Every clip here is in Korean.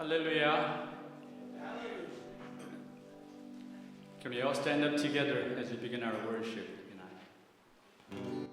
Hallelujah. Can we all stand up together as we begin our worship tonight?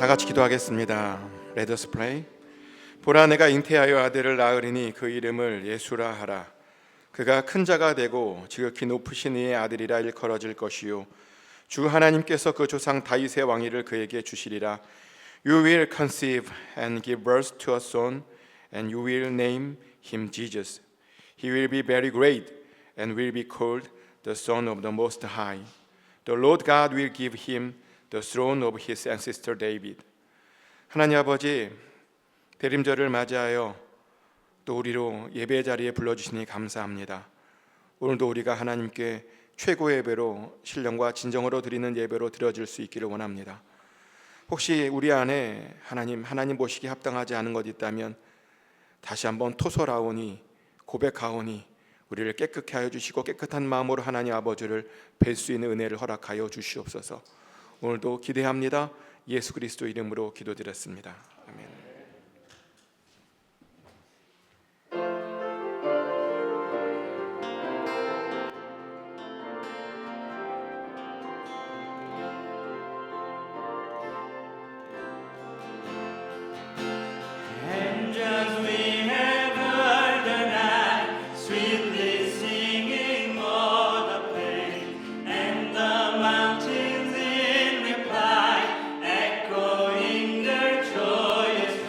다 같이 기도하겠습니다. Let us pray. 보라 내가 잉태하여 아들을 낳으리니 그 이름을 예수라 하라. 그가 큰 자가 되고 지극히 높으신 이의 아들이라 일컬어질 것이요 주 하나님께서 그 조상 다윗의 왕위를 그에게 주시리라. You will conceive and give birth to a son, and you will name him Jesus. He will be very great and will be called the Son of the Most High. The Lord God will give him the throne of his ancestor David. 하나님 아버지, 대림절을 맞이하여 또 우리로 예배 자리에 불러주시니 감사합니다. 오늘도 우리가 하나님께 최고의 예배로 신령과 진정으로 드리는 예배로 드려질 수 있기를 원합니다. 혹시 우리 안에 하나님 보시기에 합당하지 않은 것 있다면 다시 한번 토설하오니 고백하오니 우리를 깨끗게 하여 주시고 깨끗한 마음으로 하나님 아버지를 뵐 수 있는 은혜를 허락하여 주시옵소서. 오늘도 기대합니다. 예수 그리스도 이름으로 기도드렸습니다. 아멘. Mountains in reply, echoing their joyous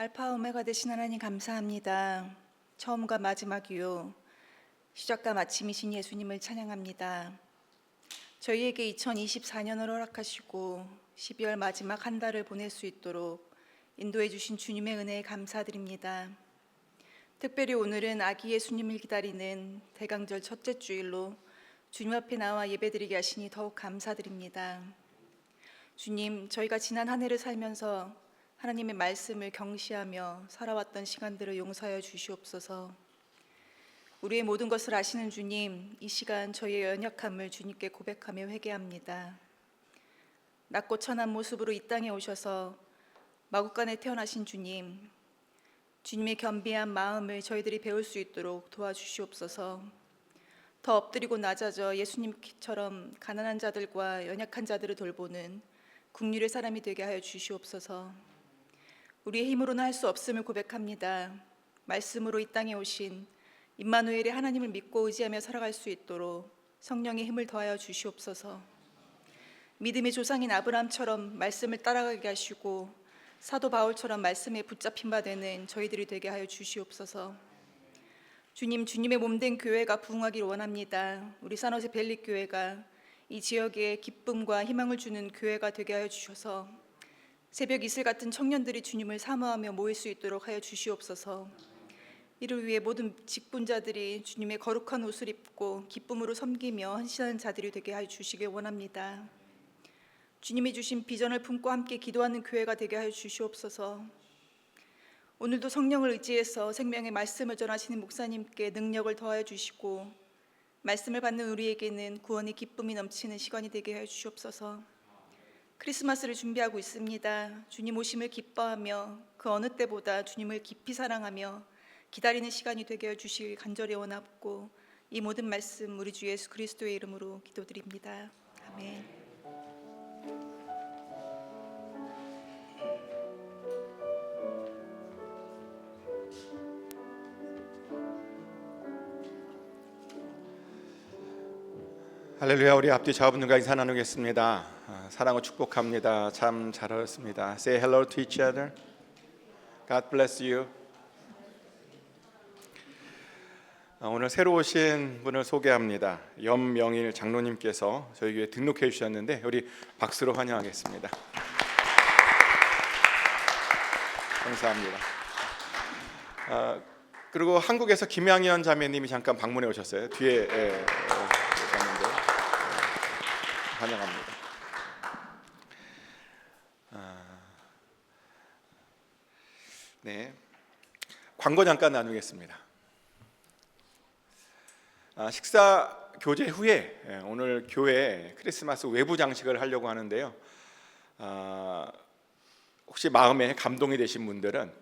알파 오메가 되신 하나님 감사합니다. 처음과 마지막이요 시작과 마침이신 예수님을 찬양합니다. 저희에게 2024년을 허락하시고 12월 마지막 한 달을 보낼 수 있도록 인도해 주신 주님의 은혜에 감사드립니다. 특별히 오늘은 아기 예수님을 기다리는 대강절 첫째 주일로 주님 앞에 나와 예배드리게 하시니 더욱 감사드립니다. 주님, 저희가 지난 한 해를 살면서 하나님의 말씀을 경시하며 살아왔던 시간들을 용서하여 주시옵소서. 우리의 모든 것을 아시는 주님, 이 시간 저희의 연약함을 주님께 고백하며 회개합니다. 낮고 천한 모습으로 이 땅에 오셔서 마구간에 태어나신 주님, 주님의 겸비한 마음을 저희들이 배울 수 있도록 도와주시옵소서. 더 엎드리고 낮아져 예수님처럼 가난한 자들과 연약한 자들을 돌보는 국률의 사람이 되게 하여 주시옵소서. 우리의 힘으로는 할 수 없음을 고백합니다. 말씀으로 이 땅에 오신 임마누엘의 하나님을 믿고 의지하며 살아갈 수 있도록 성령의 힘을 더하여 주시옵소서. 믿음의 조상인 아브라함처럼 말씀을 따라가게 하시고 사도 바울처럼 말씀에 붙잡힌 바 되는 저희들이 되게 하여 주시옵소서. 주님, 주님의 몸된 교회가 부흥하기를 원합니다. 우리 산호세 벨리 교회가 이 지역에 기쁨과 희망을 주는 교회가 되게 하여 주셔서 새벽 이슬 같은 청년들이 주님을 사모하며 모일 수 있도록 하여 주시옵소서. 이를 위해 모든 직분자들이 주님의 거룩한 옷을 입고 기쁨으로 섬기며 헌신하는 자들이 되게 하여 주시길 원합니다. 주님이 주신 비전을 품고 함께 기도하는 교회가 되게 하여 주시옵소서. 오늘도 성령을 의지해서 생명의 말씀을 전하시는 목사님께 능력을 더하여 주시고 말씀을 받는 우리에게는 구원의 기쁨이 넘치는 시간이 되게 하여 주시옵소서. 크리스마스를 준비하고 있습니다. 주님 오심을 기뻐하며 그 어느 때보다 주님을 깊이 사랑하며 기다리는 시간이 되게 해 주시길 간절히 원하고 이 모든 말씀 우리 주 예수 그리스도의 이름으로 기도드립니다. 아멘. 할렐루야. 우리 앞뒤 좌우분들과 인사 나누겠습니다. 사랑을 축복합니다. 참 잘하셨습니다. Say hello to each other. God bless you. 오늘 새로 오신 분을 소개합니다. 염명일 장로님께서 저희 교회 등록해 주셨는데 우리 박수로 환영하겠습니다. 감사합니다. 그리고 한국에서 김양현 자매님이 잠깐 방문해 오셨어요. 뒤에 오셨는데 환영합니다. 네, 광고 잠깐 나누겠습니다. 식사 교제 후에 오늘 교회 크리스마스 외부 장식을 하려고 하는데요. 혹시 마음에 감동이 되신 분들은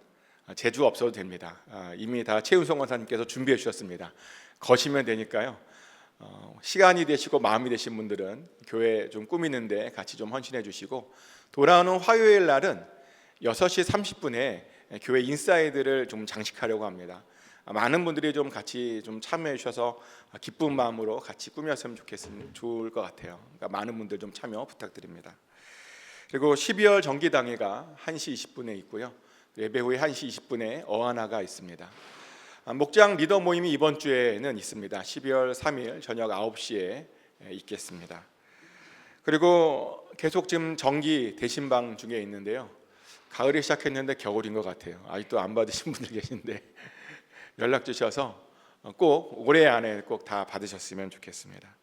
제주 없어도 됩니다. 이미 다 최은성 원사님께서 준비해 주셨습니다. 거시면 되니까요. 시간이 되시고 마음이 되신 분들은 교회 좀 꾸미는데 같이 좀 헌신해 주시고, 돌아오는 화요일 날은 6시 30분에 교회 인사이드를 좀 장식하려고 합니다. 많은 분들이 좀 같이 좀 참여해 주셔서 기쁜 마음으로 같이 꾸몄으면 좋을 것 같아요. 그러니까 많은 분들 좀 참여 부탁드립니다. 그리고 12월 정기당회가 1시 20분에 있고요. 예배 후에 1시 20분에 어하나가 있습니다. 목장 리더 모임이 이번 주에는 있습니다. 12월 3일 저녁 9시에 있겠습니다. 그리고 계속 지금 정기 대신방 중에 있는데요. 가을이 시작했는데 겨울인 것 같아요. 아직도 안 받으신 분들 계신데 연락 주셔서 꼭 올해 안에 꼭 다 받으셨으면 좋겠습니다.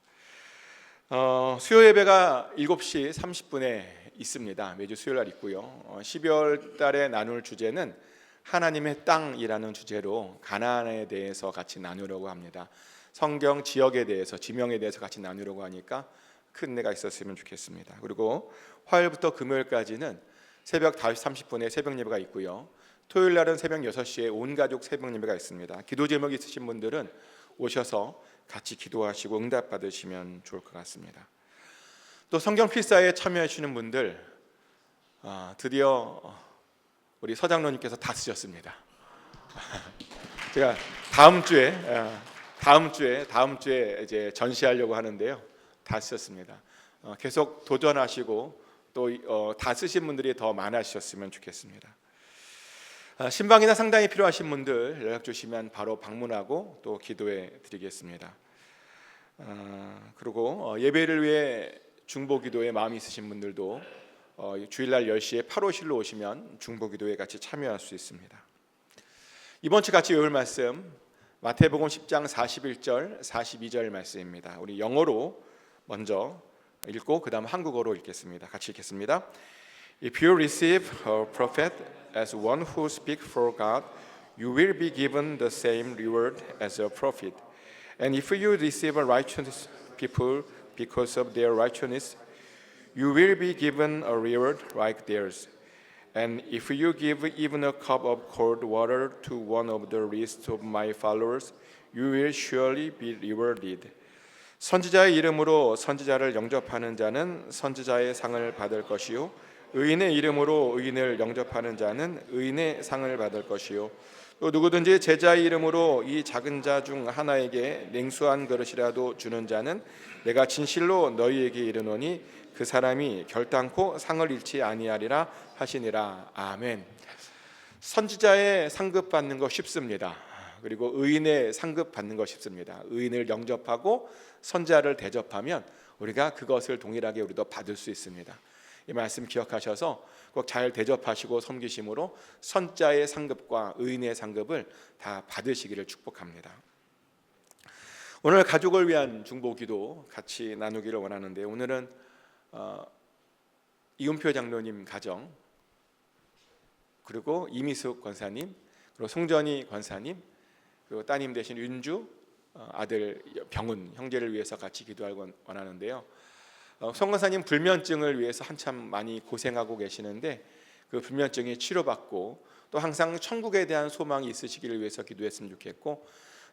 수요 예배가 7시 30분에 있습니다. 매주 수요일 날 있고요. 12월 달에 나눌 주제는 하나님의 땅이라는 주제로 가나안에 대해서 같이 나누려고 합니다. 성경 지역에 대해서, 지명에 대해서 같이 나누려고 하니까 큰 은혜가 있었으면 좋겠습니다. 그리고 화요일부터 금요일까지는 새벽 5시 30분에 새벽 예배가 있고요. 토요일 날은 새벽 6시에 온 가족 새벽 예배가 있습니다. 기도 제목이 있으신 분들은 오셔서 같이 기도하시고 응답 받으시면 좋을 것 같습니다. 또 성경 필사에 참여해 주시는 분들, 드디어 우리 서장로님께서 다 쓰셨습니다. 제가 다음 주에 이제 전시하려고 하는데요. 다 쓰셨습니다. 계속 도전하시고 또 다 쓰신 분들이 더 많아지셨으면 좋겠습니다. 신방이나 상담이 필요하신 분들 연락 주시면 바로 방문하고 또 기도해 드리겠습니다. 그리고 예배를 위해 중보기도에 마음이 있으신 분들도 주일날 10시에 8호실로 오시면 중보기도에 같이 참여할 수 있습니다. 이번 주 같이 외울 말씀 마태복음 10장 41절 42절 말씀입니다. 우리 영어로 먼저 읽고 그 다음 한국어로 읽겠습니다. 같이 읽겠습니다. If you receive a prophet as one who speaks for God, you will be given the same reward as a prophet. And if you receive a righteous people because of their righteousness, you will be given a reward like theirs. And if you give even a cup of cold water to one of the least of my followers, you will surely be rewarded. 선지자의 이름으로 선지자를 영접하는 자는 선지자의 상을 받을 것이요 의인의 이름으로 의인을 영접하는 자는 의인의 상을 받을 것이요 또 누구든지 제자의 이름으로 이 작은 자 중 하나에게 냉수 한 그릇이라도 주는 자는 내가 진실로 너희에게 이르노니 그 사람이 결단코 상을 잃지 아니하리라 하시니라. 아멘. 선지자의 상급 받는 거 쉽습니다. 그리고 의인의 상급 받는 거 쉽습니다. 의인을 영접하고 선지자를 대접하면 우리가 그것을 동일하게 우리도 받을 수 있습니다. 이 말씀 기억하셔서 꼭 잘 대접하시고 섬기심으로 선자의 상급과 의인의 상급을 다 받으시기를 축복합니다. 오늘 가족을 위한 중보기도 같이 나누기를 원하는데 오늘은 이은표 장로님 가정 그리고 이미숙 권사님 그리고 송전희 권사님 그리고 따님 되신 윤주 아들 병훈 형제를 위해서 같이 기도하고 원하는데요. 송 권사님 불면증을 위해서 한참 많이 고생하고 계시는데 그 불면증이 치료받고 또 항상 천국에 대한 소망이 있으시기를 위해서 기도했으면 좋겠고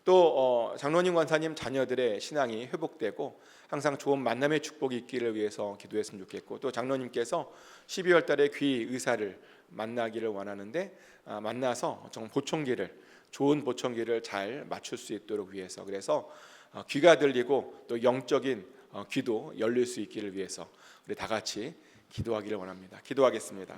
또 장로님 권사님 자녀들의 신앙이 회복되고 항상 좋은 만남의 축복이 있기를 위해서 기도했으면 좋겠고 또 장로님께서 12월 달에 귀 의사를 만나기를 원하는데 만나서 정 좋은 보청기를 잘 맞출 수 있도록 위해서 그래서 귀가 들리고 또 영적인 귀도 열릴 수 있기를 위해서 우리 다 같이 기도하기를 원합니다. 기도하겠습니다.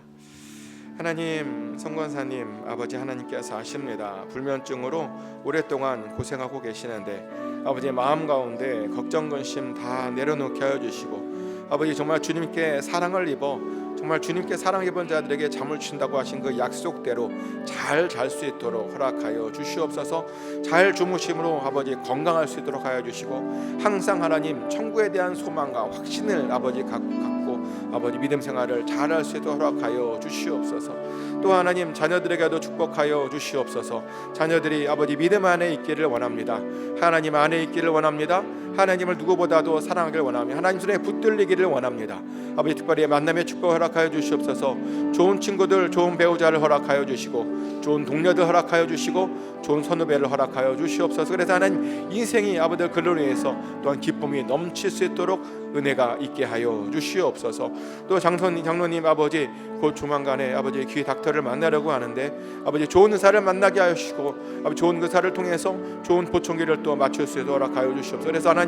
하나님, 성권사님 아버지 하나님께서 아십니다. 불면증으로 오랫동안 고생하고 계시는데 아버지의 마음 가운데 걱정 근심 다 내려놓게 하여 주시고 아버지 정말 주님께 사랑을 입어 정말 주님께 사랑 입은 자들에게 잠을 준다고 하신 그 약속대로 잘 잘 수 있도록 허락하여 주시옵소서. 잘 주무심으로 아버지 건강할 수 있도록 하여 주시고 항상 하나님 천국에 대한 소망과 확신을 아버지 갖고 아버지 믿음 생활을 잘할 수 있도록 허락하여 주시옵소서. 또 하나님 자녀들에게도 축복하여 주시옵소서. 자녀들이 아버지 믿음 안에 있기를 원합니다. 하나님 안에 있기를 원합니다. 하나님을 누구보다도 사랑하기를 원하며 하나님 손에 붙들리기를 원합니다. 아버지 특별히 만남의 축복 허락하여 주시옵소서. 좋은 친구들 좋은 배우자를 허락하여 주시고 좋은 동료들 허락하여 주시고 좋은 선후배를 허락하여 주시옵소서. 그래서 하나님 인생이 아버지 그를 위해서 또한 기쁨이 넘칠 수 있도록 은혜가 있게 하여 주시옵소서. 또 장로님 아버지 곧 조만간에 아버지 귀 닥터를 만나려고 하는데 아버지 좋은 의사를 만나게 하시고 아버지 좋은 의사를 통해서 좋은 보청기를 또 맞출 수 있도록 허락하여 주시옵소서. 그래서 하나님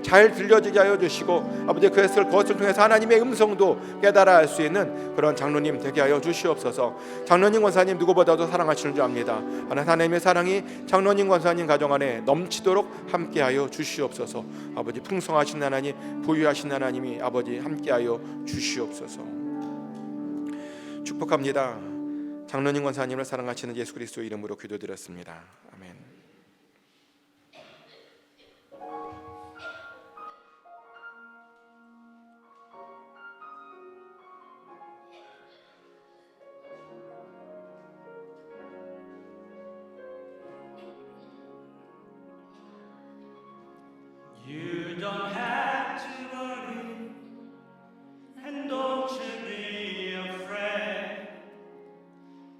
잘 들려지게 하여 주시고 아버지 그것을 통해서 하나님의 음성도 깨달아 알 수 있는 그런 장로님 되게 하여 주시옵소서. 장로님 권사님 누구보다도 사랑하시는 줄 압니다. 하나님의 사랑이 장로님 권사님 가정 안에 넘치도록 함께하여 주시옵소서. 아버지 풍성하신 하나님 부유하신 하나님이 아버지 함께하여 주시옵소서. 축복합니다. 장로님 권사님을 사랑하시는 예수 그리스도 이름으로 기도드렸습니다. 아멘. You don't have to worry, and don't you be afraid.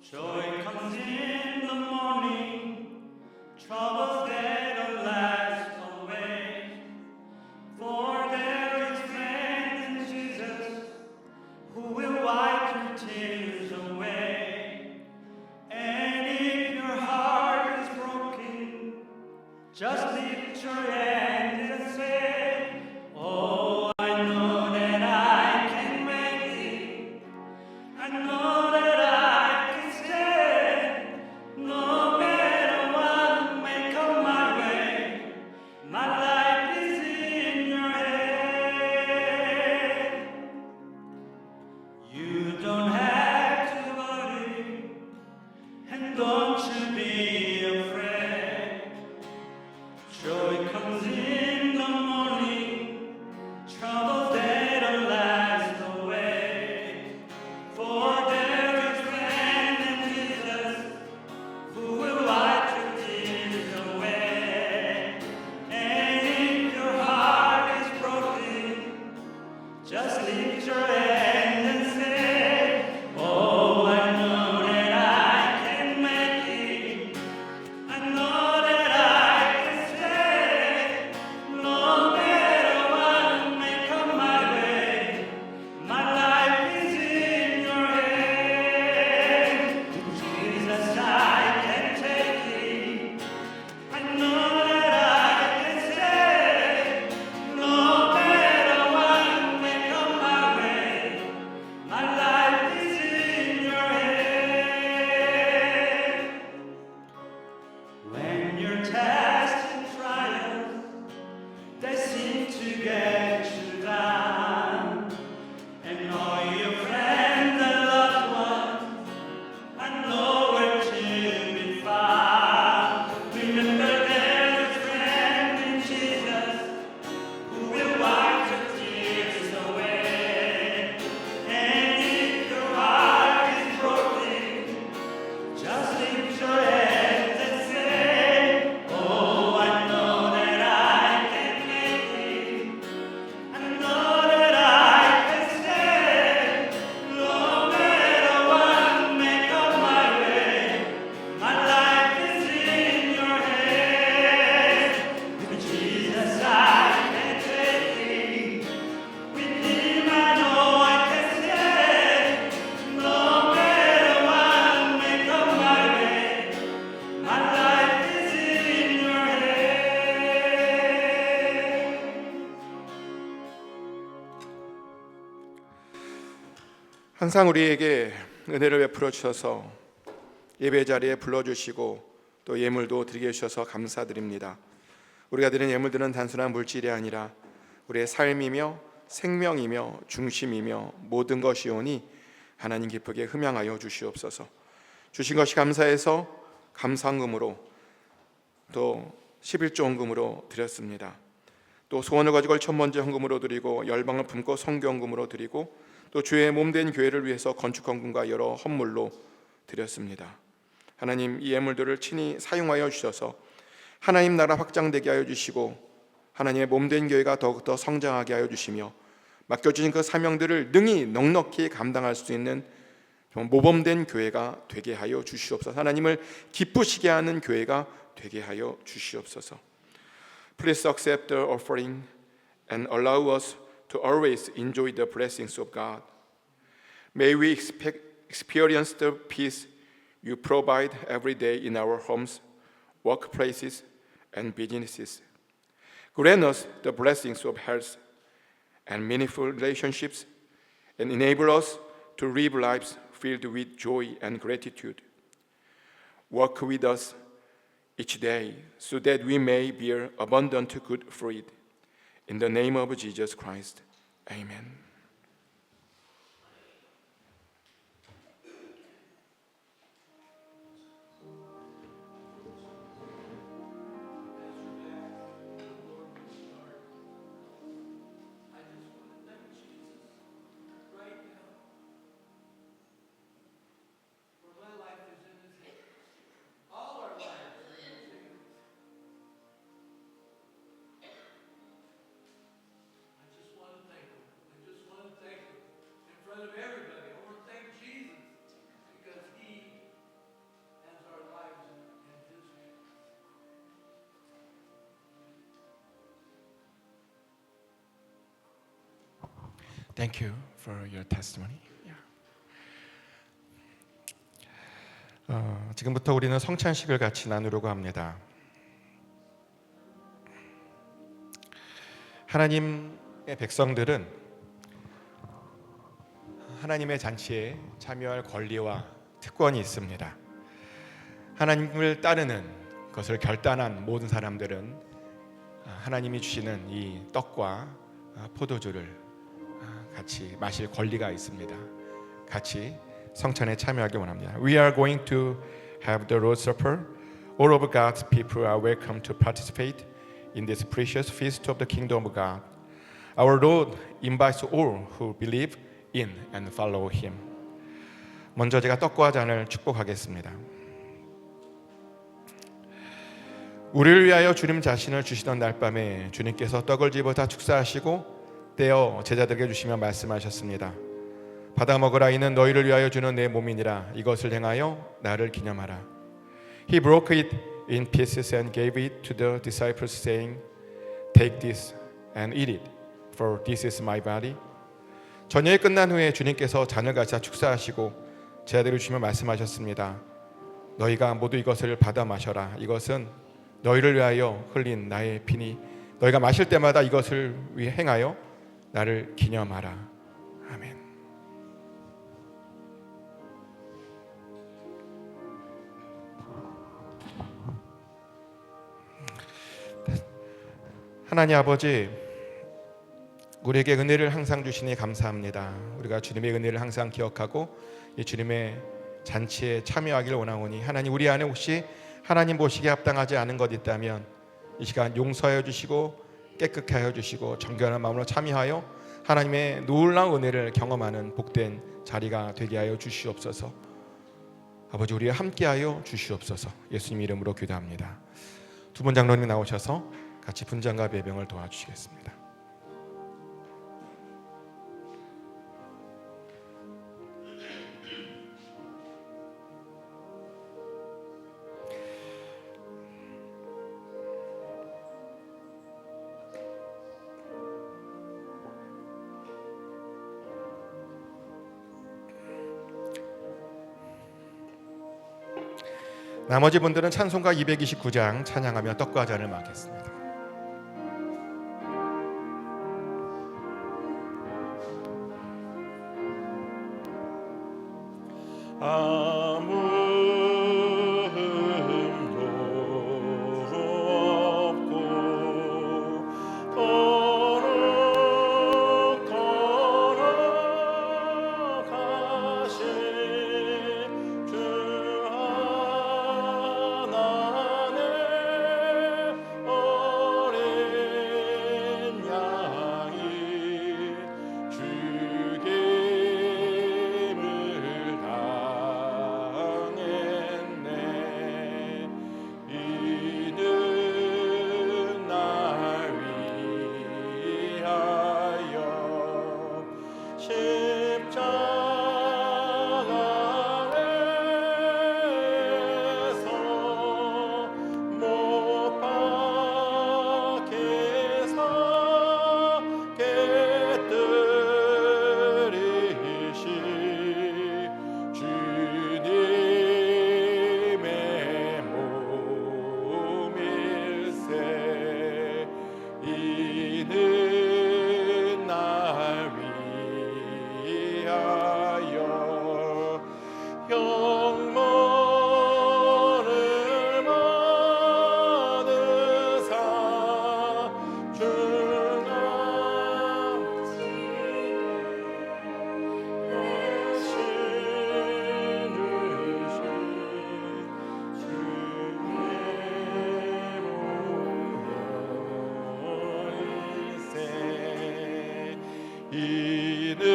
Joy comes in the morning, troubles they don't last away. For there is friend in Jesus, who will wipe your tears away. And if your heart is broken, just lift your hands and say, oh, I know that I can make it. I know that I can stand. 항상 우리에게 은혜를 베풀어 주셔서 예배 자리에 불러주시고 또 예물도 드리게 해주셔서 감사드립니다. 우리가 드리는 예물들은 단순한 물질이 아니라 우리의 삶이며 생명이며 중심이며 모든 것이오니 하나님 기쁘게 흠양하여 주시옵소서. 주신 것이 감사해서 감사헌금으로 또 11조 헌금으로 드렸습니다. 또 소원을 가지고 천번째 헌금으로 드리고 열방을 품고 성교헌금으로 드리고 또 주의 몸된 교회를 위해서 건축헌금과 여러 헌물로 드렸습니다. 하나님, 이 예물들을 친히 사용하여 주셔서 하나님 나라 확장되게 하여 주시고 하나님의 몸된 교회가 더욱더 성장하게 하여 주시며 맡겨주신 그 사명들을 능히 넉넉히 감당할 수 있는 모범된 교회가 되게 하여 주시옵소서. 하나님을 기쁘시게 하는 교회가 되게 하여 주시옵소서. Please accept the offering and allow us to always enjoy the blessings of God. May we experience the peace you provide every day in our homes, workplaces, and businesses. Grant us the blessings of health and meaningful relationships, and enable us to live lives filled with joy and gratitude. Work with us each day so that we may bear abundant good fruit. In the name of Jesus Christ, amen. Thank you for your testimony. 지금부터 우리는 성찬식을 같이 나누려고 합니다. 하나님의 백성들은 하나님의 잔치에 참여할 권리와 특권이 있습니다. 하나님을 따르는 것을 결단한 모든 사람들은 하나님이 주시는 이 떡과 포도주를 같이 마실 권리가 있습니다. 같이 성찬에 참여하기 원합니다. We are going to have the Lord's Supper. All of God's people are welcome to participate in this precious feast of the kingdom of God. Our Lord invites all who believe in and follow Him. 먼저 제가 떡과 잔을 축복하겠습니다. 우리를 위하여 주님 자신을 주시던 날 밤에 주님께서 떡을 집어서 축사하시고 떼어 제자들에게 주시며 말씀하셨습니다. 받아 먹으라. 이는 너희를 위하여 주는 내 몸이니라. 이것을 행하여 나를 기념하라. He broke it in pieces and gave it to the disciples, saying, Take this and eat it, for this is my body. 저녁이 끝난 후에 주님께서 잔을 가지사 축사하시고 제자들에게 주시며 말씀하셨습니다. 너희가 모두 이것을 받아 마셔라. 이것은 너희를 위하여 흘린 나의 피니 너희가 마실 때마다 이것을 위해 행하여 나를 기념하라. 아멘. 하나님 아버지, 우리에게 은혜를 항상 주시니 감사합니다. 우리가 주님의 은혜를 항상 기억하고 이 주님의 잔치에 참여하기를 원하오니 하나님, 우리 안에 혹시 하나님 보시기에 합당하지 않은 것 있다면 이 시간 용서하여 주시고 깨끗게 하여 주시고 정결한 마음으로 참여하여 하나님의 놀라운 은혜를 경험하는 복된 자리가 되게 하여 주시옵소서. 아버지, 우리와 함께하여 주시옵소서. 예수님 이름으로 기도합니다. 두 분 장로님 나오셔서 같이 분장과 배병을 도와주시겠습니다. 나머지 분들은 찬송가 229장 찬양하며 떡과 잔을 맡겠습니다.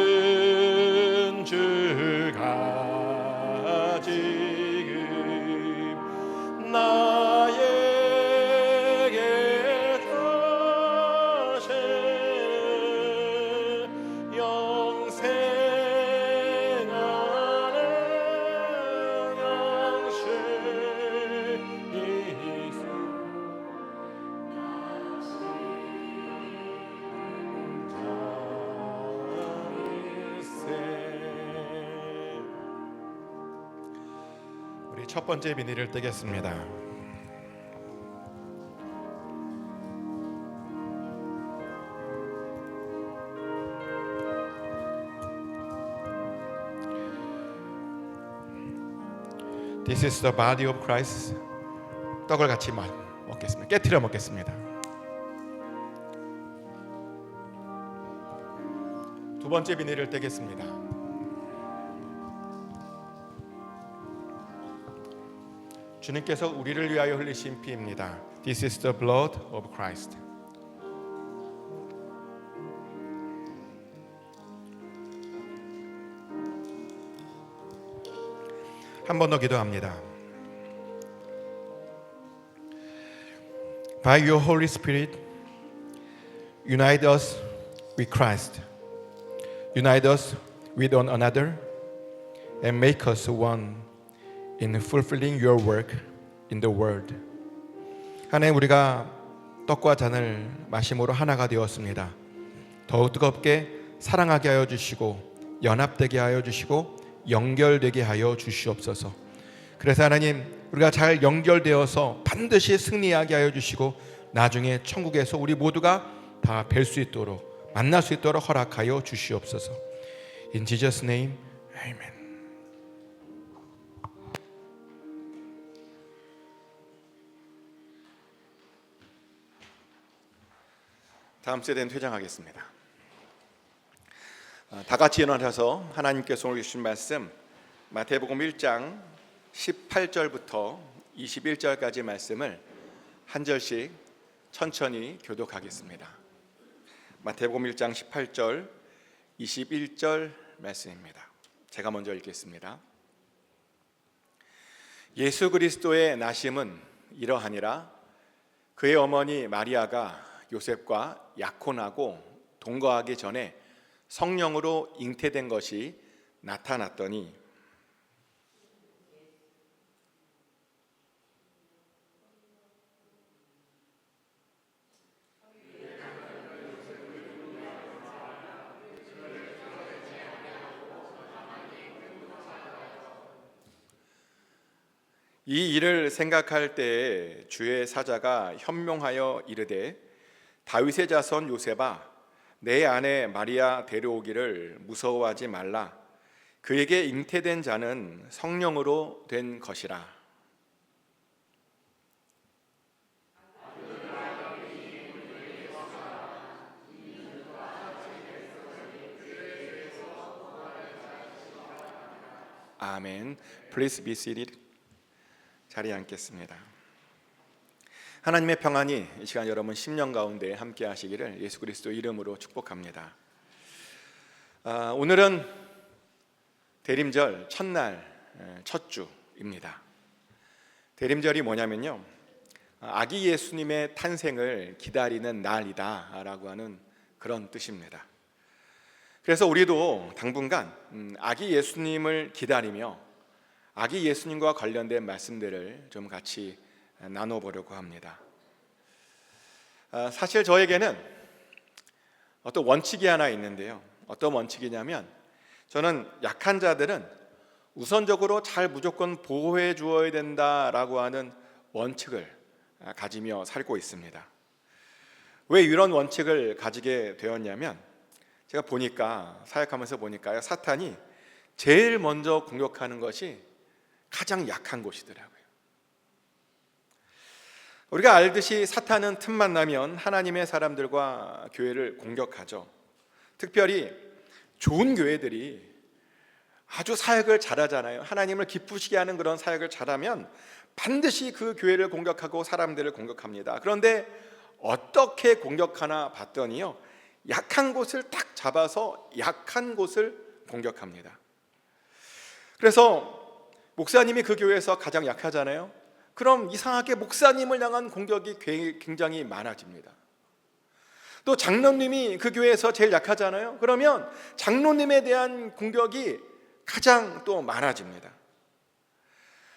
이는 주가 지금 나에게 주신 영생하는 양식이소. 우리 첫 번째 비닐을 떼겠습니다. This is the body of Christ. 떡을 같이 먹겠습니다. 깨트려 먹겠습니다. 두 번째 비닐을 떼겠습니다. 주님께서 우리를 위하여 흘리신 피입니다. This is the blood of Christ. 한 번 더 기도합니다. By your Holy Spirit, unite us with Christ. Unite us with one another and make us one in fulfilling your work in the world. 하나님, 우리가 떡과 잔을 마심으로 하나가 되었습니다. 더욱 뜨겁게 사랑하게 하여 주시고 연합되게 하여 주시고 연결되게 하여 주시옵소서. 그래서 하나님, 우리가 잘 연결되어서 반드시 승리하게 하여 주시고 나중에 천국에서 우리 모두가 다 뵐 수 있도록 만날 수 있도록 허락하여 주시옵소서. In Jesus' name, Amen. 다음 세대는 퇴장하겠습니다. 다 같이 일어나셔서 하나님께서 오늘 주신 말씀 마태복음 1장 18절부터 21절까지 말씀을 한 절씩 천천히 교독하겠습니다. 마태복음 1장 18절 21절 말씀입니다. 제가 먼저 읽겠습니다. 예수 그리스도의 나심은 이러하니라. 그의 어머니 마리아가 요셉과 약혼하고 동거하기 전에 성령으로 잉태된 것이 나타났더니 이 일을 생각할 때에 주의 사자가 현명하여 이르되 다윗의 자손 요셉아, 내 아내 마리아 데려오기를 무서워하지 말라. 그에게 잉태된 자는 성령으로 된 것이라. 아멘. Please be seated. 자리에 앉겠습니다. 하나님의 평안이 이 시간 여러분 심령 가운데 함께 하시기를 예수 그리스도 이름으로 축복합니다. 오늘은 대림절 첫날 첫 주입니다. 대림절이 뭐냐면요, 아기 예수님의 탄생을 기다리는 날이다라고 하는 그런 뜻입니다. 그래서 우리도 당분간 아기 예수님을 기다리며 아기 예수님과 관련된 말씀들을 좀 같이 나눠보려고 합니다. 사실 저에게는 어떤 원칙이 하나 있는데요. 어떤 원칙이냐면, 저는 약한 자들은 우선적으로 잘 무조건 보호해 주어야 된다라고 하는 원칙을 가지며 살고 있습니다. 왜 이런 원칙을 가지게 되었냐면, 제가 사역하면서 보니까요, 사탄이 제일 먼저 공격하는 것이 가장 약한 곳이더라고요. 우리가 알듯이 사탄은 틈만 나면 하나님의 사람들과 교회를 공격하죠. 특별히 좋은 교회들이 아주 사역을 잘하잖아요. 하나님을 기쁘시게 하는 그런 사역을 잘하면 반드시 그 교회를 공격하고 사람들을 공격합니다. 그런데 어떻게 공격하나 봤더니요, 약한 곳을 딱 잡아서 약한 곳을 공격합니다. 그래서 목사님이 그 교회에서 가장 약하잖아요. 그럼 이상하게 목사님을 향한 공격이 굉장히 많아집니다. 또 장로님이 그 교회에서 제일 약하잖아요. 그러면 장로님에 대한 공격이 가장 또 많아집니다.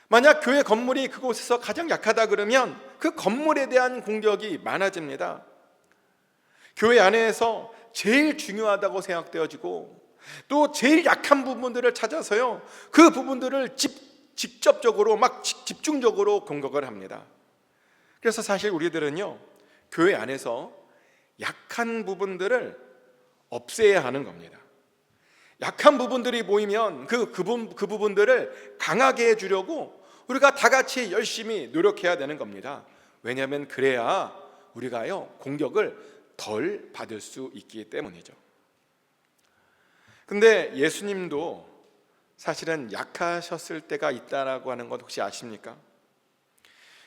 만약 교회 건물이 그곳에서 가장 약하다 그러면 그 건물에 대한 공격이 많아집니다. 교회 안에서 제일 중요하다고 생각되어지고 또 제일 약한 부분들을 찾아서요, 그 부분들을 직접적으로 집중적으로 공격을 합니다. 그래서 사실 우리들은요, 교회 안에서 약한 부분들을 없애야 하는 겁니다. 약한 부분들이 보이면 그 부분들을 강하게 해주려고 우리가 다 같이 열심히 노력해야 되는 겁니다. 왜냐하면 그래야 우리가요, 공격을 덜 받을 수 있기 때문이죠. 근데 예수님도 사실은 약하셨을 때가 있다라고 하는 것 혹시 아십니까?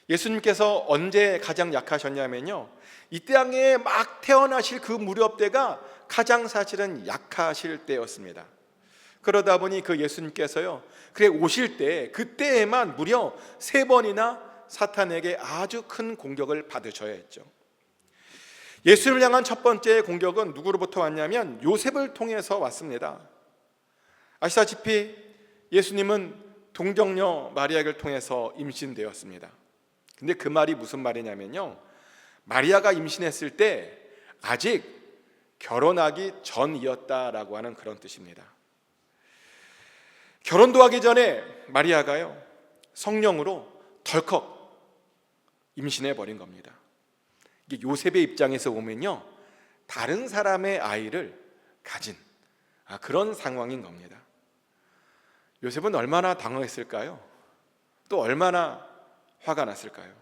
예수님께서 언제 가장 약하셨냐면요, 이 땅에 막 태어나실 그 무렵 때가 가장 사실은 약하실 때였습니다. 그러다 보니 그 예수님께서요, 그래 오실 때 그때에만 무려 3번이나 사탄에게 아주 큰 공격을 받으셔야 했죠. 예수를 향한 첫 번째 공격은 누구로부터 왔냐면 요셉을 통해서 왔습니다. 아시다시피 예수님은 동정녀 마리아를 통해서 임신되었습니다. 근데 그 말이 무슨 말이냐면요, 마리아가 임신했을 때 아직 결혼하기 전이었다라고 하는 그런 뜻입니다. 결혼도 하기 전에 마리아가요, 성령으로 덜컥 임신해 버린 겁니다. 이게 요셉의 입장에서 보면요, 다른 사람의 아이를 가진 그런 상황인 겁니다. 요셉은 얼마나 당황했을까요? 또 얼마나 화가 났을까요?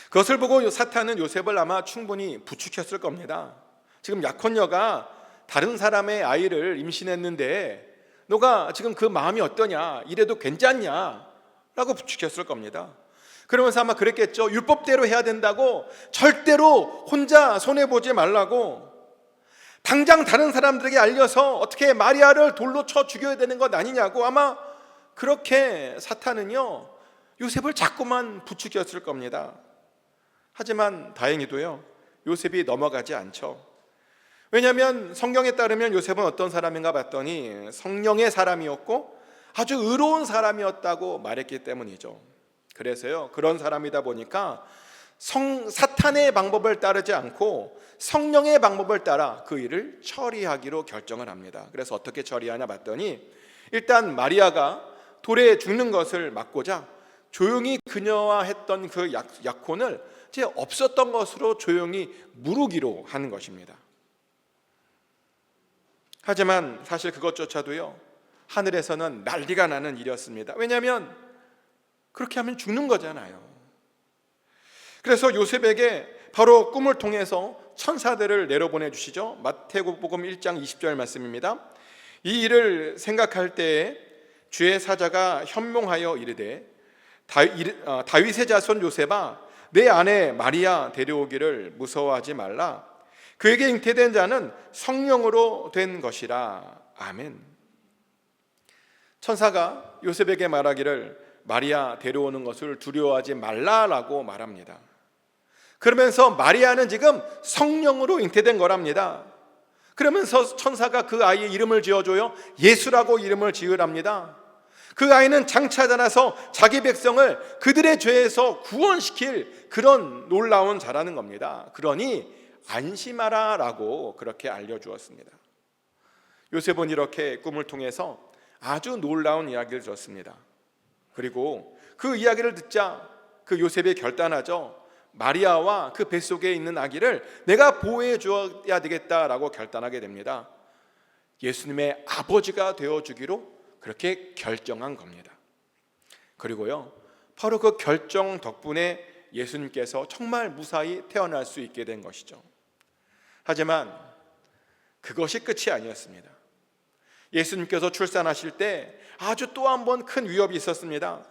그것을 보고 사탄은 요셉을 아마 충분히 부추겼을 겁니다. 지금 약혼녀가 다른 사람의 아이를 임신했는데 너가 지금 그 마음이 어떠냐, 이래도 괜찮냐 라고 부추겼을 겁니다. 그러면서 아마 그랬겠죠. 율법대로 해야 된다고, 절대로 혼자 손해보지 말라고, 당장 다른 사람들에게 알려서 어떻게 마리아를 돌로 쳐 죽여야 되는 것 아니냐고, 아마 그렇게 사탄은요, 요셉을 자꾸만 부추겼을 겁니다. 하지만 다행히도요, 요셉이 넘어가지 않죠. 왜냐하면 성경에 따르면 요셉은 어떤 사람인가 봤더니 성령의 사람이었고 아주 의로운 사람이었다고 말했기 때문이죠. 그래서요, 그런 사람이다 보니까 사탄의 방법을 따르지 않고 성령의 방법을 따라 그 일을 처리하기로 결정을 합니다. 그래서 어떻게 처리하냐 봤더니, 일단 마리아가 돌에 죽는 것을 막고자 조용히 그녀와 했던 그 약혼을 이제 없었던 것으로 조용히 무르기로 하는 것입니다. 하지만 사실 그것조차도요, 하늘에서는 난리가 나는 일이었습니다. 왜냐하면 그렇게 하면 죽는 거잖아요. 그래서 요셉에게 바로 꿈을 통해서 천사들을 내려보내 주시죠. 마태복음 1장 20절 말씀입니다. 이 일을 생각할 때에 주의 사자가 현몽하여 이르되 다윗의 자손 요셉아, 내 아내 마리아 데려오기를 무서워하지 말라. 그에게 잉태된 자는 성령으로 된 것이라. 아멘. 천사가 요셉에게 말하기를 마리아 데려오는 것을 두려워하지 말라라고 말합니다. 그러면서 마리아는 지금 성령으로 잉태된 거랍니다. 그러면서 천사가 그 아이의 이름을 지어줘요. 예수라고 이름을 지으랍니다. 그 아이는 장차 자라서 자기 백성을 그들의 죄에서 구원시킬 그런 놀라운 자라는 겁니다. 그러니 안심하라 라고 그렇게 알려주었습니다. 요셉은 이렇게 꿈을 통해서 아주 놀라운 이야기를 들었습니다. 그리고 그 이야기를 듣자 그 요셉이 결단하죠. 마리아와 그 뱃속에 있는 아기를 내가 보호해 줘야 되겠다라고 결단하게 됩니다. 예수님의 아버지가 되어주기로 그렇게 결정한 겁니다. 그리고요, 바로 그 결정 덕분에 예수님께서 정말 무사히 태어날 수 있게 된 것이죠. 하지만 그것이 끝이 아니었습니다. 예수님께서 출산하실 때 아주 또 한 번 큰 위협이 있었습니다.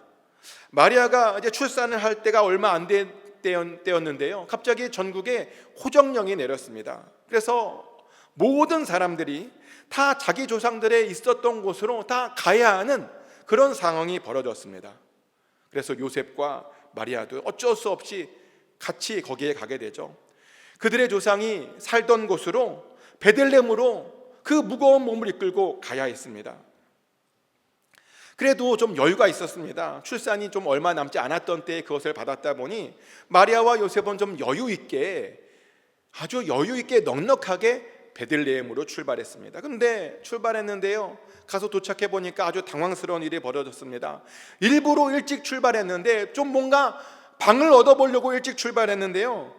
마리아가 이제 출산을 할 때가 얼마 안 된 때였는데요, 갑자기 전국에 호정령이 내렸습니다. 그래서 모든 사람들이 다 자기 조상들의 있었던 곳으로 다 가야 하는 그런 상황이 벌어졌습니다. 그래서 요셉과 마리아도 어쩔 수 없이 같이 거기에 가게 되죠. 그들의 조상이 살던 곳으로 베들레헴으로 그 무거운 몸을 이끌고 가야 했습니다. 그래도 좀 여유가 있었습니다. 출산이 좀 얼마 남지 않았던 때에 그것을 받았다 보니 마리아와 요셉은 좀 여유 있게, 아주 여유 있게 넉넉하게 베들레헴으로 출발했습니다. 그런데 출발했는데요, 가서 도착해 보니까 아주 당황스러운 일이 벌어졌습니다. 일부러 일찍 출발했는데 좀 뭔가 방을 얻어보려고 일찍 출발했는데요,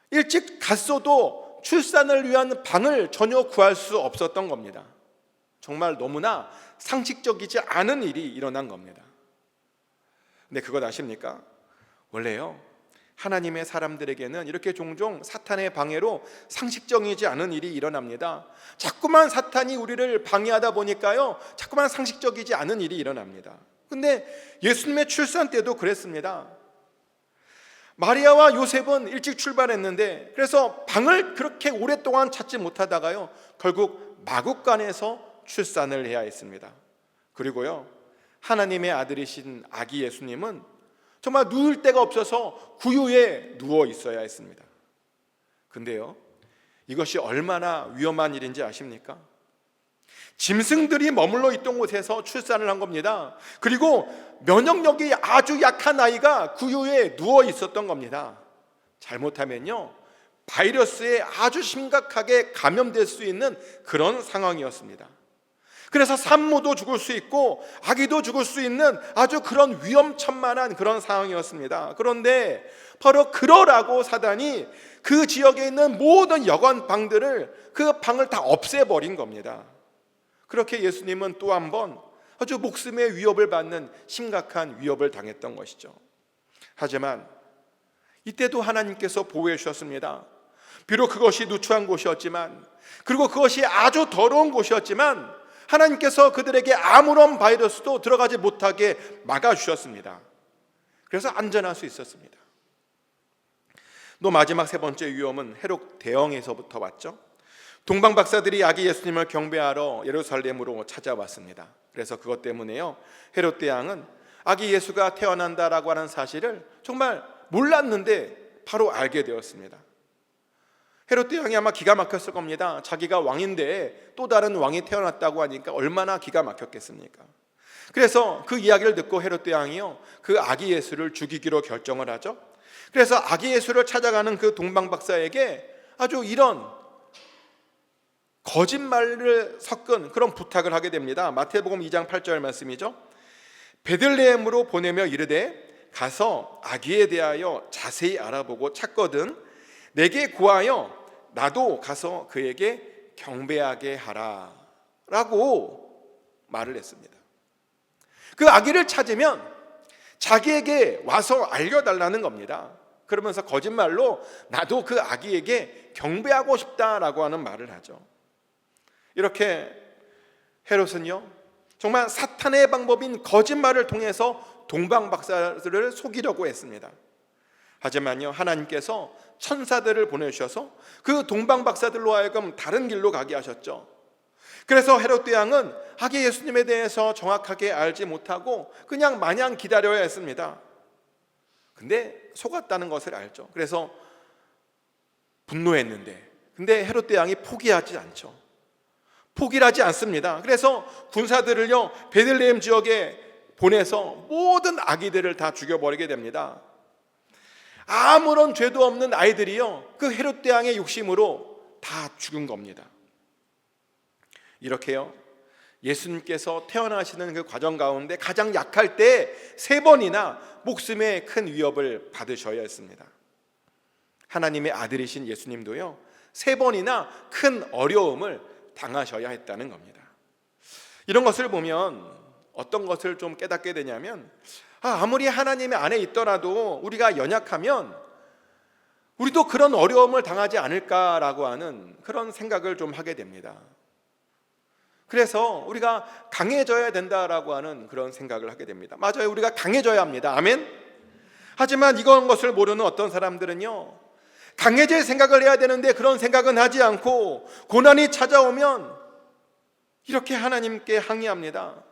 일찍 갔어도 출산을 위한 방을 전혀 구할 수 없었던 겁니다. 정말 너무나 상식적이지 않은 일이 일어난 겁니다. 근데 그것 아십니까? 원래요, 하나님의 사람들에게는 이렇게 종종 사탄의 방해로 상식적이지 않은 일이 일어납니다. 자꾸만 사탄이 우리를 방해하다 보니까요, 자꾸만 상식적이지 않은 일이 일어납니다. 근데 예수님의 출산 때도 그랬습니다. 마리아와 요셉은 일찍 출발했는데, 그래서 방을 그렇게 오랫동안 찾지 못하다가요, 결국 마국간에서 출산을 해야 했습니다. 그리고요, 하나님의 아들이신 아기 예수님은 정말 누울 데가 없어서 구유에 누워 있어야 했습니다. 근데요, 이것이 얼마나 위험한 일인지 아십니까? 짐승들이 머물러 있던 곳에서 출산을 한 겁니다. 그리고 면역력이 아주 약한 아이가 구유에 누워 있었던 겁니다. 잘못하면요, 바이러스에 아주 심각하게 감염될 수 있는 그런 상황이었습니다. 그래서 산모도 죽을 수 있고 아기도 죽을 수 있는 아주 그런 위험천만한 그런 상황이었습니다. 그런데 바로 그러라고 사단이 그 지역에 있는 모든 여관 방들을, 그 방을 다 없애버린 겁니다. 그렇게 예수님은 또 한 번 아주 목숨의 위협을 받는 심각한 위협을 당했던 것이죠. 하지만 이때도 하나님께서 보호해 주셨습니다. 비록 그것이 누추한 곳이었지만, 그리고 그것이 아주 더러운 곳이었지만 하나님께서 그들에게 아무런 바이러스도 들어가지 못하게 막아주셨습니다. 그래서 안전할 수 있었습니다. 또 마지막 세 번째 위험은 헤롯 대왕에서부터 왔죠. 동방 박사들이 아기 예수님을 경배하러 예루살렘으로 찾아왔습니다. 그래서 그것 때문에요, 헤롯 대왕은 아기 예수가 태어난다라고 하는 사실을 정말 몰랐는데 바로 알게 되었습니다. 헤롯 대왕이 아마 기가 막혔을 겁니다. 자기가 왕인데 또 다른 왕이 태어났다고 하니까 얼마나 기가 막혔겠습니까? 그래서 그 이야기를 듣고 헤롯 대왕이요, 그 아기 예수를 죽이기로 결정을 하죠. 그래서 아기 예수를 찾아가는 그 동방 박사에게 아주 이런 거짓말을 섞은 그런 부탁을 하게 됩니다. 마태복음 2장 8절 말씀이죠. 베들레헴으로 보내며 이르되 가서 아기에 대하여 자세히 알아보고 찾거든 내게 구하여 나도 가서 그에게 경배하게 하라 라고 말을 했습니다. 그 아기를 찾으면 자기에게 와서 알려달라는 겁니다. 그러면서 거짓말로 나도 그 아기에게 경배하고 싶다라고 하는 말을 하죠. 이렇게 헤롯은요, 정말 사탄의 방법인 거짓말을 통해서 동방박사들을 속이려고 했습니다. 하지만요, 하나님께서 천사들을 보내주셔서 그 동방박사들로 하여금 다른 길로 가게 하셨죠. 그래서 헤롯 대왕은 아기 예수님에 대해서 정확하게 알지 못하고 그냥 마냥 기다려야 했습니다. 근데 속았다는 것을 알죠. 그래서 분노했는데, 근데 헤롯 대왕이 포기하지 않죠. 포기를 하지 않습니다. 그래서 군사들을요, 베들레헴 지역에 보내서 모든 아기들을 다 죽여버리게 됩니다. 아무런 죄도 없는 아이들이요, 그 헤롯 대왕의 욕심으로 다 죽은 겁니다. 이렇게요, 예수님께서 태어나시는 그 과정 가운데 가장 약할 때 3번이나 목숨에 큰 위협을 받으셔야 했습니다. 하나님의 아들이신 예수님도요, 3번이나 큰 어려움을 당하셔야 했다는 겁니다. 이런 것을 보면 어떤 것을 좀 깨닫게 되냐면, 아무리 하나님의 안에 있더라도 우리가 연약하면 우리도 그런 어려움을 당하지 않을까라고 하는 그런 생각을 좀 하게 됩니다. 그래서 우리가 강해져야 된다라고 하는 그런 생각을 하게 됩니다. 맞아요, 우리가 강해져야 합니다. 아멘. 하지만 이런 것을 모르는 어떤 사람들은요, 강해질 생각을 해야 되는데 그런 생각은 하지 않고 고난이 찾아오면 이렇게 하나님께 항의합니다.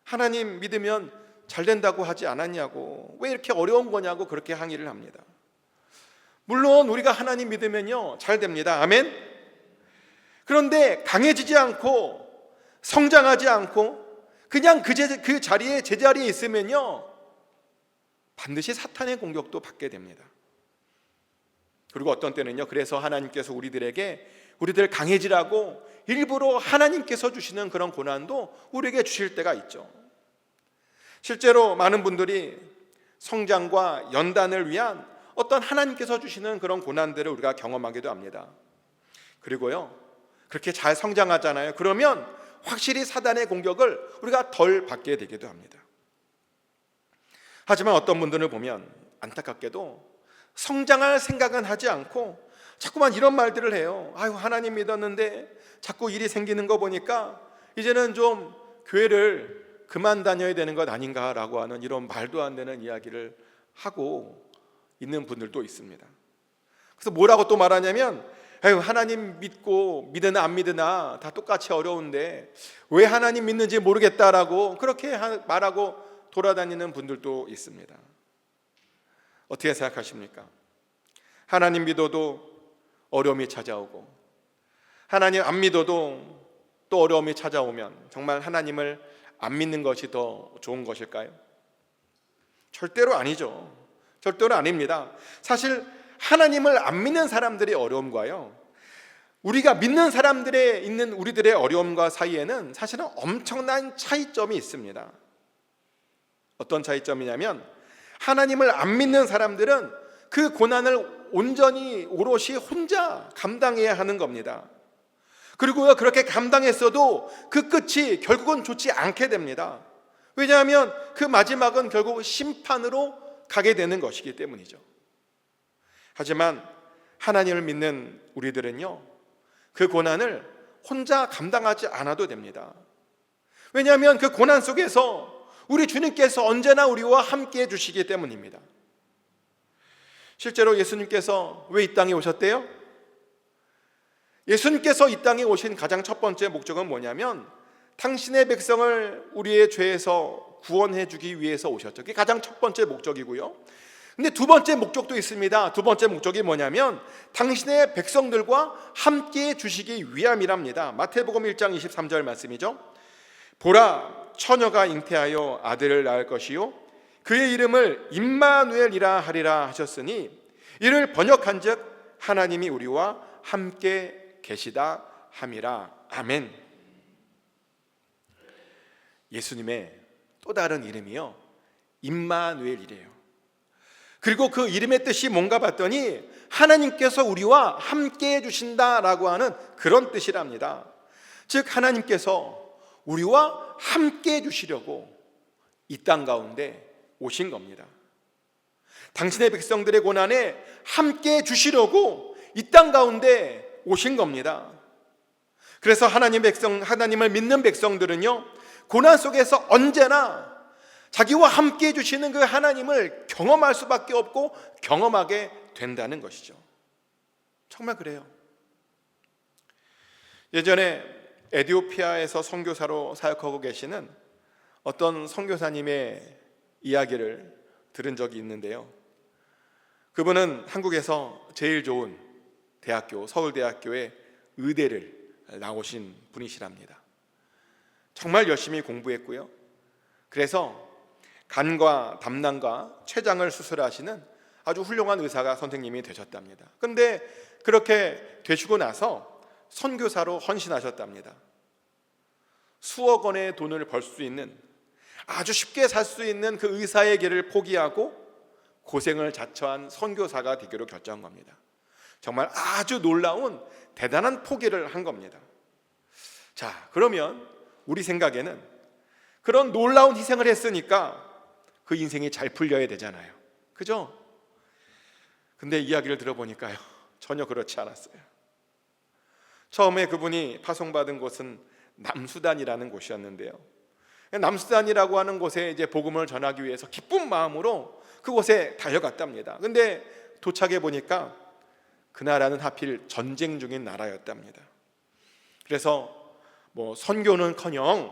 하나님 믿으면 잘 된다고 하지 않았냐고, 왜 이렇게 어려운 거냐고 그렇게 항의를 합니다. 물론 우리가 하나님 믿으면요, 잘 됩니다. 아멘. 그런데 강해지지 않고 성장하지 않고 그냥 그 자리에 제자리에 있으면요, 반드시 사탄의 공격도 받게 됩니다. 그리고 어떤 때는요, 그래서 하나님께서 우리들 강해지라고 일부러 하나님께서 주시는 그런 고난도 우리에게 주실 때가 있죠. 실제로 많은 분들이 성장과 연단을 위한 어떤 하나님께서 주시는 그런 고난들을 우리가 경험하기도 합니다. 그리고요, 그렇게 잘 성장하잖아요. 그러면 확실히 사단의 공격을 우리가 덜 받게 되기도 합니다. 하지만 어떤 분들을 보면 안타깝게도 성장할 생각은 하지 않고 자꾸만 이런 말들을 해요. 아유, 하나님 믿었는데 자꾸 일이 생기는 거 보니까 이제는 좀 교회를 그만 다녀야 되는 것 아닌가라고 하는 이런 말도 안 되는 이야기를 하고 있는 분들도 있습니다. 그래서 뭐라고 또 말하냐면, 아유, 하나님 믿고 믿으나 안 믿으나 다 똑같이 어려운데 왜 하나님 믿는지 모르겠다라고 그렇게 말하고 돌아다니는 분들도 있습니다. 어떻게 생각하십니까? 하나님 믿어도 어려움이 찾아오고 하나님 안 믿어도 또 어려움이 찾아오면 정말 하나님을 안 믿는 것이 더 좋은 것일까요? 절대로 아니죠. 절대로 아닙니다. 사실 하나님을 안 믿는 사람들의 어려움과요, 우리가 믿는 사람들의 있는 우리들의 어려움과 사이에는 사실은 엄청난 차이점이 있습니다. 어떤 차이점이냐면, 하나님을 안 믿는 사람들은 그 고난을 온전히 오롯이 혼자 감당해야 하는 겁니다. 그리고요, 그렇게 감당했어도 그 끝이 결국은 좋지 않게 됩니다. 왜냐하면 그 마지막은 결국 심판으로 가게 되는 것이기 때문이죠. 하지만 하나님을 믿는 우리들은요, 그 고난을 혼자 감당하지 않아도 됩니다. 왜냐하면 그 고난 속에서 우리 주님께서 언제나 우리와 함께 해주시기 때문입니다. 실제로 예수님께서 왜 이 땅에 오셨대요? 예수님께서 이 땅에 오신 가장 첫 번째 목적은 뭐냐면, 당신의 백성을 우리의 죄에서 구원해 주기 위해서 오셨죠. 그게 가장 첫 번째 목적이고요. 근데 두 번째 목적도 있습니다. 두 번째 목적이 뭐냐면, 당신의 백성들과 함께 주시기 위함이랍니다. 마태복음 1장 23절 말씀이죠. 보라, 처녀가 잉태하여 아들을 낳을 것이요 그의 이름을 임마누엘이라 하리라 하셨으니, 이를 번역한즉 하나님이 우리와 함께 계시다 함이라. 아멘. 예수님의 또 다른 이름이요, 임마누엘이래요. 그리고 그 이름의 뜻이 뭔가 봤더니 하나님께서 우리와 함께 해주신다라고 하는 그런 뜻이랍니다. 즉, 하나님께서 우리와 함께 해주시려고 이 땅 가운데 오신 겁니다. 당신의 백성들의 고난에 함께 해주시려고 이 땅 가운데 오신 겁니다. 그래서 하나님을 믿는 백성들은요, 고난 속에서 언제나 자기와 함께 해주시는 그 하나님을 경험할 수밖에 없고 경험하게 된다는 것이죠. 정말 그래요. 예전에 에티오피아에서 선교사로 사역하고 계시는 어떤 선교사님의 이야기를 들은 적이 있는데요, 그분은 한국에서 제일 좋은 대학교, 서울대학교의 의대를 나오신 분이시랍니다. 정말 열심히 공부했고요, 그래서 간과 담낭과 췌장을 수술하시는 아주 훌륭한 의사가 선생님이 되셨답니다. 그런데 그렇게 되시고 나서 선교사로 헌신하셨답니다. 수억 원의 돈을 벌 수 있는, 아주 쉽게 살 수 있는 그 의사의 길을 포기하고 고생을 자처한 선교사가 되기로 결정한 겁니다. 정말 아주 놀라운 대단한 포기를 한 겁니다. 자, 그러면 우리 생각에는 그런 놀라운 희생을 했으니까 그 인생이 잘 풀려야 되잖아요. 그죠? 근데 이야기를 들어보니까요, 전혀 그렇지 않았어요. 처음에 그분이 파송받은 곳은 남수단이라는 곳이었는데요, 남수단이라고 하는 곳에 이제 복음을 전하기 위해서 기쁜 마음으로 그곳에 달려갔답니다. 근데 도착해 보니까 그 나라는 하필 전쟁 중인 나라였답니다. 그래서 뭐 선교는커녕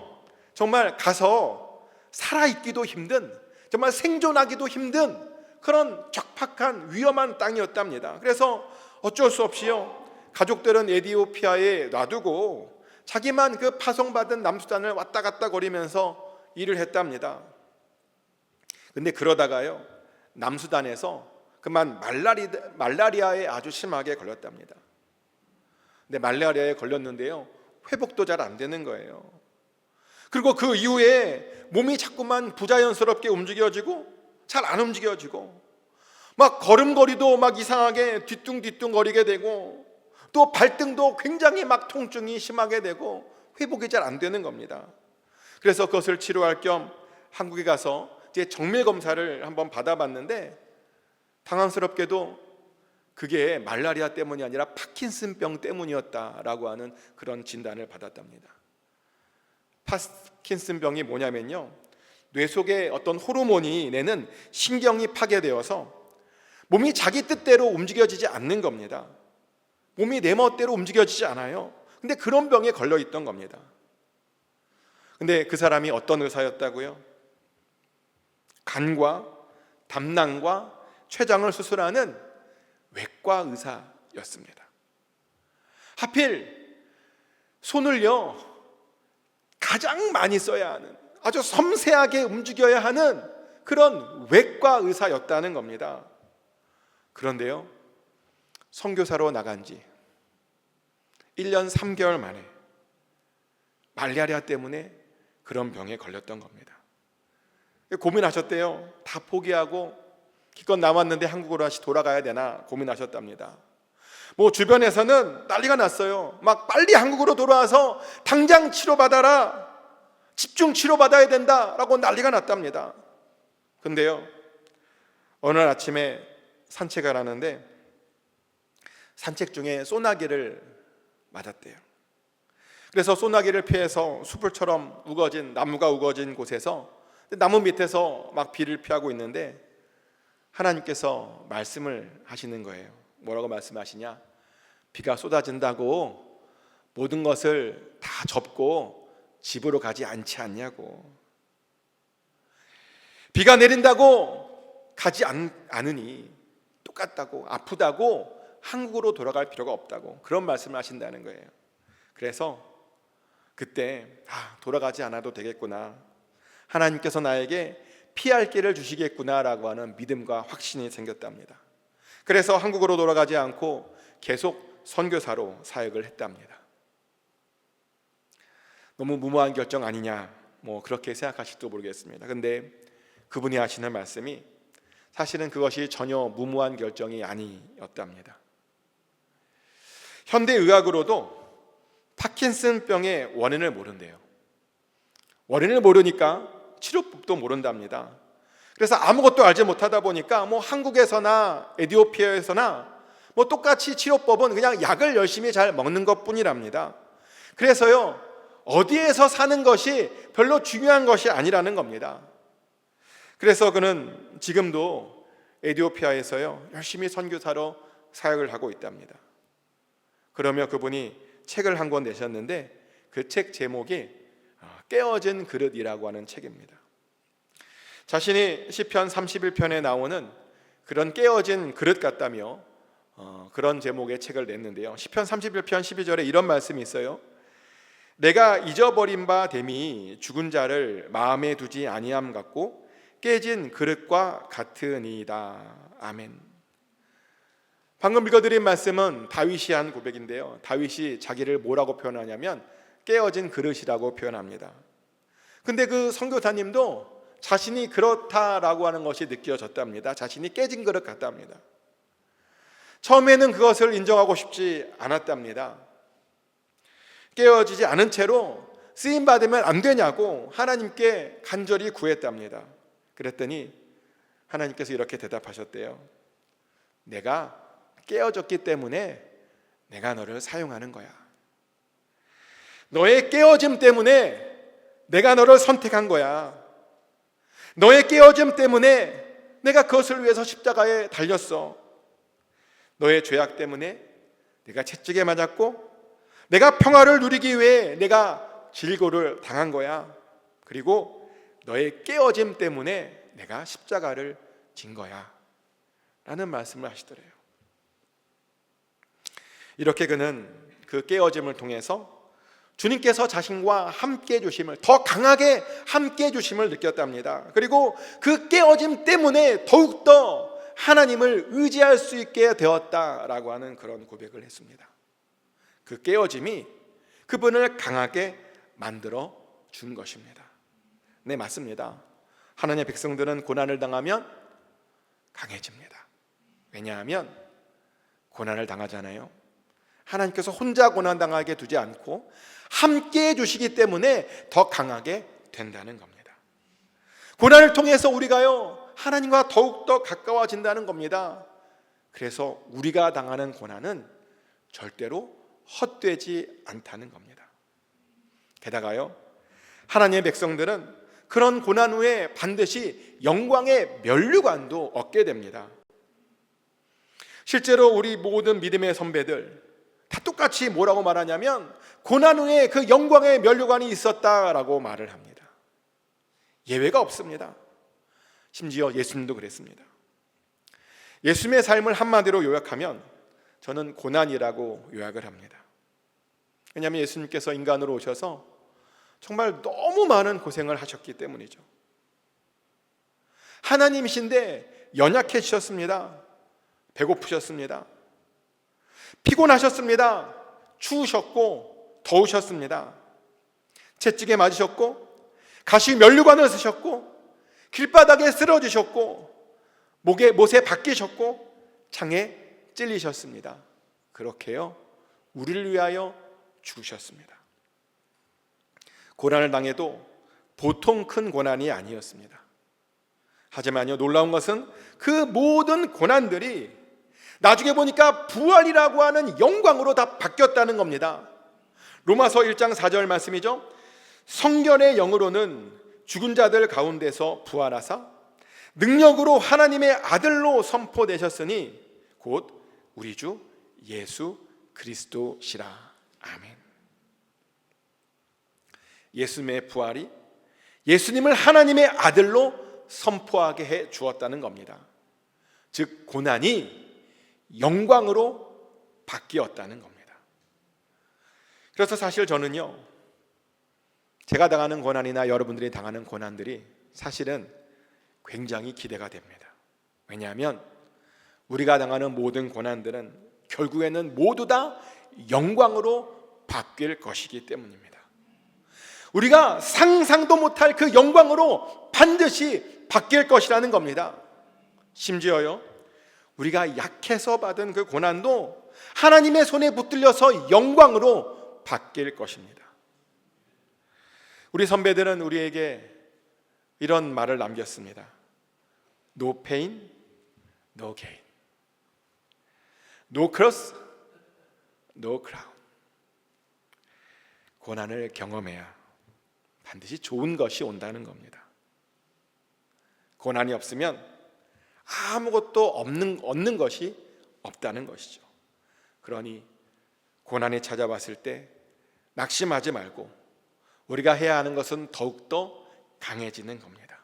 정말 가서 살아있기도 힘든, 정말 생존하기도 힘든 그런 적박한 위험한 땅이었답니다. 그래서 어쩔 수 없이요, 가족들은 에티오피아에 놔두고 자기만 그 파송받은 남수단을 왔다 갔다 거리면서 일을 했답니다. 근데 그러다가요, 남수단에서 그만 말라리아에 아주 심하게 걸렸답니다. 근데 말라리아에 걸렸는데요, 회복도 잘 안 되는 거예요. 그리고 그 이후에 몸이 자꾸만 부자연스럽게 움직여지고 잘 안 움직여지고, 막 걸음걸이도 막 이상하게 뒤뚱뒤뚱 거리게 되고, 또 발등도 굉장히 막 통증이 심하게 되고 회복이 잘 안 되는 겁니다. 그래서 그것을 치료할 겸 한국에 가서 이제 정밀 검사를 한번 받아봤는데, 당황스럽게도 그게 말라리아 때문이 아니라 파킨슨병 때문이었다라고 하는 그런 진단을 받았답니다. 파킨슨병이 뭐냐면요, 뇌 속에 어떤 호르몬이 내는 신경이 파괴되어서 몸이 자기 뜻대로 움직여지지 않는 겁니다. 몸이 내 멋대로 움직여지지 않아요. 근데 그런 병에 걸려 있던 겁니다. 근데 그 사람이 어떤 의사였다고요? 간과 담낭과 췌장을 수술하는 외과 의사였습니다. 하필 손을요, 가장 많이 써야 하는, 아주 섬세하게 움직여야 하는 그런 외과 의사였다는 겁니다. 그런데요, 선교사로 나간 지 1년 3개월 만에 말라리아 때문에 그런 병에 걸렸던 겁니다. 고민하셨대요. 다 포기하고 기껏 남았는데 한국으로 다시 돌아가야 되나 고민하셨답니다. 뭐 주변에서는 난리가 났어요. 막 빨리 한국으로 돌아와서 당장 치료받아라, 집중 치료받아야 된다라고 난리가 났답니다. 근데요, 어느 날 아침에 산책을 하는데 산책 중에 소나기를 맞았대요. 그래서 소나기를 피해서 숯불처럼 우거진, 나무가 우거진 곳에서 나무 밑에서 막 비를 피하고 있는데 하나님께서 말씀을 하시는 거예요. 뭐라고 말씀하시냐? 비가 쏟아진다고 모든 것을 다 접고 집으로 가지 않지 않냐고. 비가 내린다고 가지 않으니 똑같다고, 아프다고 한국으로 돌아갈 필요가 없다고, 그런 말씀을 하신다는 거예요. 그래서 그때 돌아가지 않아도 되겠구나, 하나님께서 나에게 피할 길을 주시겠구나라고 하는 믿음과 확신이 생겼답니다. 그래서 한국으로 돌아가지 않고 계속 선교사로 사역을 했답니다. 너무 무모한 결정 아니냐, 뭐 그렇게 생각하실지도 모르겠습니다. 근데 그분이 하시는 말씀이 사실은 그것이 전혀 무모한 결정이 아니었답니다. 현대의학으로도 파킨슨병의 원인을 모른대요. 원인을 모르니까 치료법도 모른답니다. 그래서 아무것도 알지 못하다 보니까 한국에서나 에티오피아에서나 똑같이 치료법은 그냥 약을 열심히 잘 먹는 것뿐이랍니다. 그래서요, 어디에서 사는 것이 별로 중요한 것이 아니라는 겁니다. 그래서 그는 지금도 에티오피아에서요, 열심히 선교사로 사역을 하고 있답니다. 그러며 그분이 책을 한 권 내셨는데 그 책 제목이 깨어진 그릇이라고 하는 책입니다. 자신이 시편 31편에 나오는 그런 깨어진 그릇 같다며 그런 제목의 책을 냈는데요. 시편 31편 12절에 이런 말씀이 있어요. 내가 잊어버린 바 됨이 죽은 자를 마음에 두지 아니함 같고 깨진 그릇과 같으니이다. 아멘. 방금 읽어드린 말씀은 다윗이 한 고백인데요. 다윗이 자기를 뭐라고 표현하냐면 깨어진 그릇이라고 표현합니다. 근데 그 선교사님도 자신이 그렇다라고 하는 것이 느껴졌답니다. 자신이 깨진 그릇 같답니다. 처음에는 그것을 인정하고 싶지 않았답니다. 깨어지지 않은 채로 쓰임받으면 안 되냐고 하나님께 간절히 구했답니다. 그랬더니 하나님께서 이렇게 대답하셨대요. 내가 깨어졌기 때문에 내가 너를 사용하는 거야. 너의 깨어짐 때문에 내가 너를 선택한 거야. 너의 깨어짐 때문에 내가 그것을 위해서 십자가에 달렸어. 너의 죄악 때문에 내가 채찍에 맞았고 내가 평화를 누리기 위해 내가 질고를 당한 거야. 그리고 너의 깨어짐 때문에 내가 십자가를 진 거야 라는 말씀을 하시더래요. 이렇게 그는 그 깨어짐을 통해서 주님께서 자신과 함께 해주심을, 더 강하게 함께 해주심을 느꼈답니다. 그리고 그 깨어짐 때문에 더욱더 하나님을 의지할 수 있게 되었다라고 하는 그런 고백을 했습니다. 그 깨어짐이 그분을 강하게 만들어 준 것입니다. 네, 맞습니다. 하나님의 백성들은 고난을 당하면 강해집니다. 왜냐하면 고난을 당하잖아요. 하나님께서 혼자 고난당하게 두지 않고 함께 해주시기 때문에 더 강하게 된다는 겁니다. 고난을 통해서 우리가요, 하나님과 더욱더 가까워진다는 겁니다. 그래서 우리가 당하는 고난은 절대로 헛되지 않다는 겁니다. 게다가요, 하나님의 백성들은 그런 고난 후에 반드시 영광의 면류관도 얻게 됩니다. 실제로 우리 모든 믿음의 선배들 다 똑같이 뭐라고 말하냐면 고난 후에 그 영광의 면류관이 있었다라고 말을 합니다. 예외가 없습니다. 심지어 예수님도 그랬습니다. 예수님의 삶을 한마디로 요약하면 저는 고난이라고 요약을 합니다. 왜냐하면 예수님께서 인간으로 오셔서 정말 너무 많은 고생을 하셨기 때문이죠. 하나님이신데 연약해지셨습니다. 배고프셨습니다. 피곤하셨습니다. 추우셨고 더우셨습니다. 채찍에 맞으셨고 가시 면류관을 쓰셨고 길바닥에 쓰러지셨고 못에 박히셨고 창에 찔리셨습니다. 그렇게요, 우리를 위하여 죽으셨습니다. 고난을 당해도 보통 큰 고난이 아니었습니다. 하지만요, 놀라운 것은 그 모든 고난들이 나중에 보니까 부활이라고 하는 영광으로 다 바뀌었다는 겁니다. 로마서 1장 4절 말씀이죠. 성결의 영으로는 죽은 자들 가운데서 부활하사 능력으로 하나님의 아들로 선포되셨으니 곧 우리 주 예수 그리스도시라. 아멘. 예수님의 부활이 예수님을 하나님의 아들로 선포하게 해 주었다는 겁니다. 즉 고난이 영광으로 바뀌었다는 겁니다. 그래서 사실 저는요, 제가 당하는 고난이나 여러분들이 당하는 고난들이 사실은 굉장히 기대가 됩니다. 왜냐하면 우리가 당하는 모든 고난들은 결국에는 모두 다 영광으로 바뀔 것이기 때문입니다. 우리가 상상도 못할 그 영광으로 반드시 바뀔 것이라는 겁니다. 심지어요, 우리가 약해서 받은 그 고난도 하나님의 손에 붙들려서 영광으로 바뀔 것입니다. 우리 선배들은 우리에게 이런 말을 남겼습니다. No pain, no gain. No cross, no crown. 고난을 경험해야 반드시 좋은 것이 온다는 겁니다. 고난이 없으면 아무것도 얻는 것이 없다는 것이죠. 그러니 고난이 찾아왔을 때 낙심하지 말고 우리가 해야 하는 것은 더욱더 강해지는 겁니다.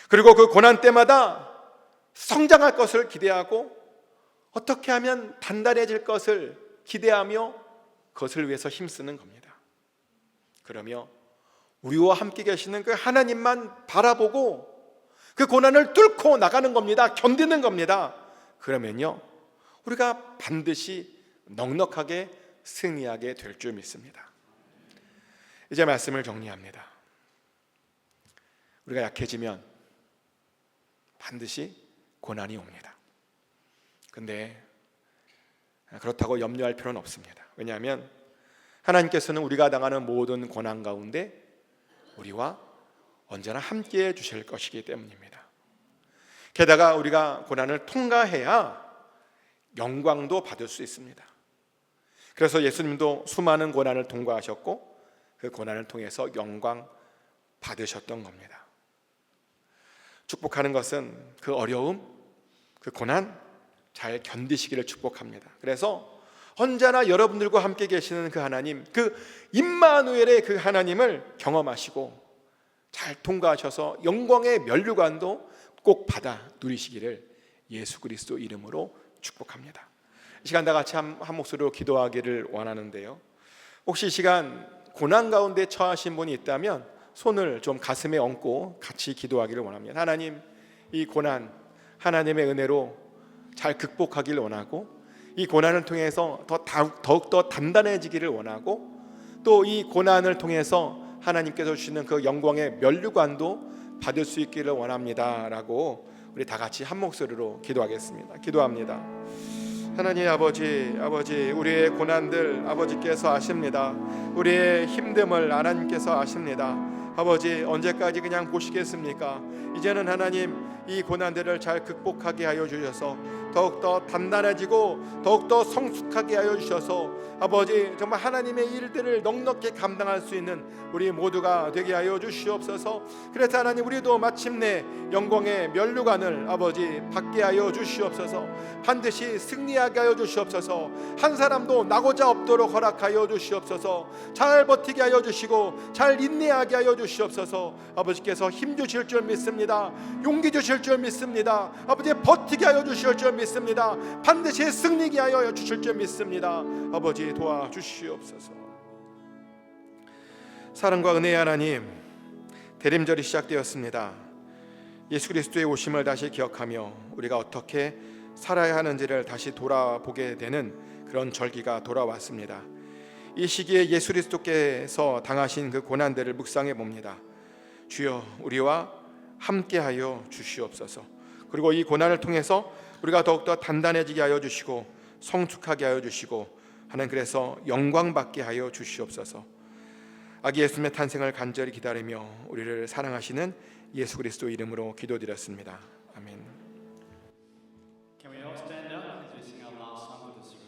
그리고 그 고난 때마다 성장할 것을 기대하고 어떻게 하면 단단해질 것을 기대하며 그것을 위해서 힘쓰는 겁니다. 그러며 우리와 함께 계시는 그 하나님만 바라보고 그 고난을 뚫고 나가는 겁니다. 견디는 겁니다. 그러면요, 우리가 반드시 넉넉하게 승리하게 될 줄 믿습니다. 이제 말씀을 정리합니다. 우리가 약해지면 반드시 고난이 옵니다. 근데 그렇다고 염려할 필요는 없습니다. 왜냐하면 하나님께서는 우리가 당하는 모든 고난 가운데 우리와 언제나 함께해 주실 것이기 때문입니다. 게다가 우리가 고난을 통과해야 영광도 받을 수 있습니다. 그래서 예수님도 수많은 고난을 통과하셨고 그 고난을 통해서 영광 받으셨던 겁니다. 축복하는 것은 그 어려움, 그 고난 잘 견디시기를 축복합니다. 그래서 언제나 여러분들과 함께 계시는 그 하나님, 그 임마누엘의 그 하나님을 경험하시고 잘 통과하셔서 영광의 면류관도 꼭 받아 누리시기를 예수 그리스도 이름으로 축복합니다. 이 시간 다 같이 한 목소리로 기도하기를 원하는데요, 혹시 이 시간 고난 가운데 처하신 분이 있다면 손을 좀 가슴에 얹고 같이 기도하기를 원합니다. 하나님, 이 고난 하나님의 은혜로 잘 극복하기를 원하고 이 고난을 통해서 더욱더 단단해지기를 원하고 또 이 고난을 통해서 하나님께서 주시는 그 영광의 면류관도 받을 수 있기를 원합니다 라고 우리 다 같이 한 목소리로 기도하겠습니다. 기도합니다. 하나님 아버지, 우리의 고난들 아버지께서 아십니다. 우리의 힘듦을 하나님께서 아십니다. 아버지, 언제까지 그냥 보시겠습니까? 이제는 하나님 이 고난들을 잘 극복하게 하여 주셔서 더욱더 단단해지고 더욱더 성숙하게 하여 주셔서 아버지, 정말 하나님의 일들을 넉넉히 감당할 수 있는 우리 모두가 되게 하여 주시옵소서. 그래서 하나님, 우리도 마침내 영광의 면류관을 아버지 받게 하여 주시옵소서. 반드시 승리하게 하여 주시옵소서. 한 사람도 나고자 없도록 허락하여 주시옵소서. 잘 버티게 하여 주시고 잘 인내하게 하여 주시옵소서. 아버지께서 힘 주실 줄 믿습니다. 용기 주실 줄 믿습니다. 아버지, 버티게 하여 주실 줄 믿습니다. 반드시 승리게 하여 주실 줄 믿습니다. 아버지, 도와주시옵소서. 사랑과 은혜의 하나님, 대림절이 시작되었습니다. 예수 그리스도의 오심을 다시 기억하며 우리가 어떻게 살아야 하는지를 다시 돌아보게 되는 그런 절기가 돌아왔습니다. 이 시기에 예수 그리스도께서 당하신 그 고난들을 묵상해 봅니다. 주여, 우리와 함께하여 주시옵소서. 그리고 이 고난을 통해서 우리가 더욱더 단단해지게 하여 주시고 성숙하게 하여 주시고 하나님, 그래서 영광 받게 하여 주시옵소서. 아기 예수님의 탄생을 간절히 기다리며 우리를 사랑하시는 예수 그리스도 이름으로 기도드렸습니다. 아멘. Can we all stand up as we sing our last song of the service?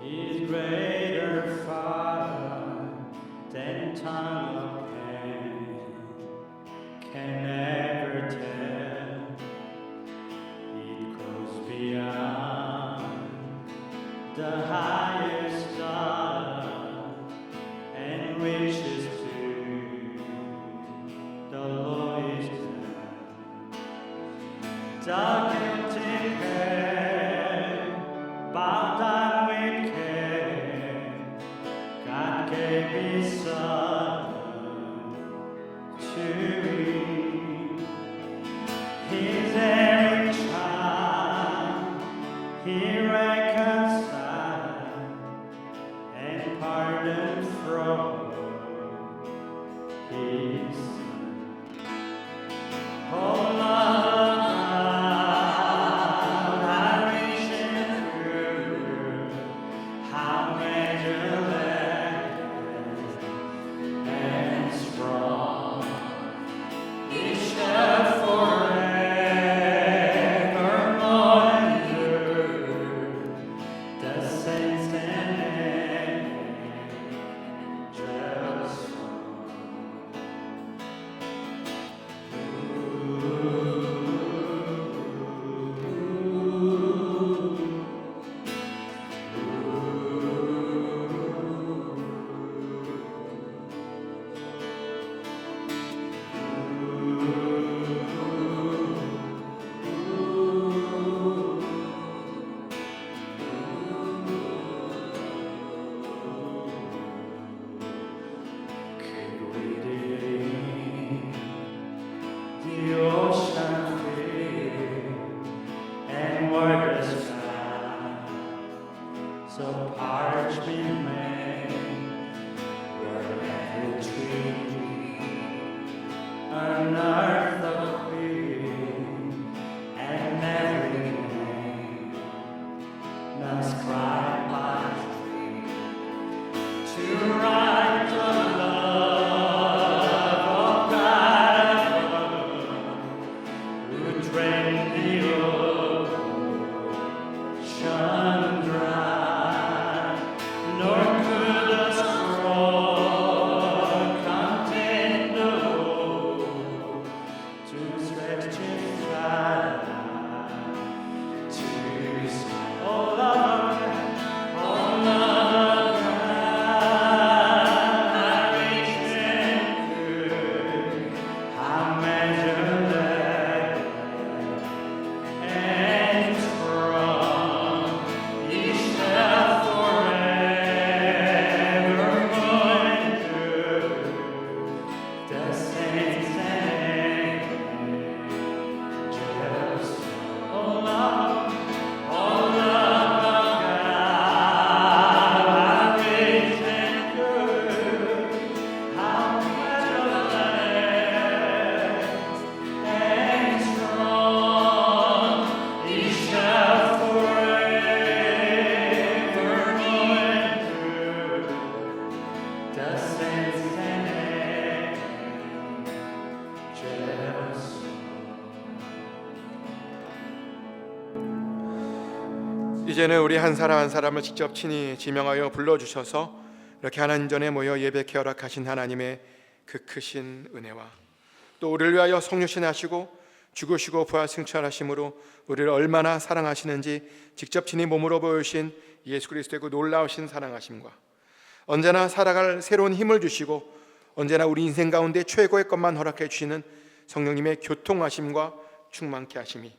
Is greater far than tongue of pen can ever tell. It goes beyond the highest star and reaches to the lowest cloud. Dark empty hell, bow down with care. gave His Son to me. His every child He reconciled and pardoned from His Son. Oh, love of God, how rich and pure, how measureless and strong. Each step forevermore endure, the saints and angels song. The ocean filled and wordless sky, so parchment made, where every tree unearthed the queen, and every name inscribed by to write the love of God who drained the ocean dry, nor could the scroll contain the whole to stretch its light to see. Oh, love, oh, love, how rich and good, how measureless and strong, each step forevermore endure, the saints and angels. Oh, love of God, how rich and good, how measureless and strong, each step forevermore endure, the saints and angels. 이제는 우리 한 사람 한 사람을 직접 친히 지명하여 불러주셔서 이렇게 하나님 전에 모여 예배케 허락하신 하나님의 그 크신 은혜와 또 우리를 위하여 성육신하시고 죽으시고 부활 승천하심으로 우리를 얼마나 사랑하시는지 직접 친히 몸으로 보여주신 예수 그리스도의 그 놀라우신 사랑하심과 언제나 살아갈 새로운 힘을 주시고 언제나 우리 인생 가운데 최고의 것만 허락해 주시는 성령님의 교통하심과 충만케 하심이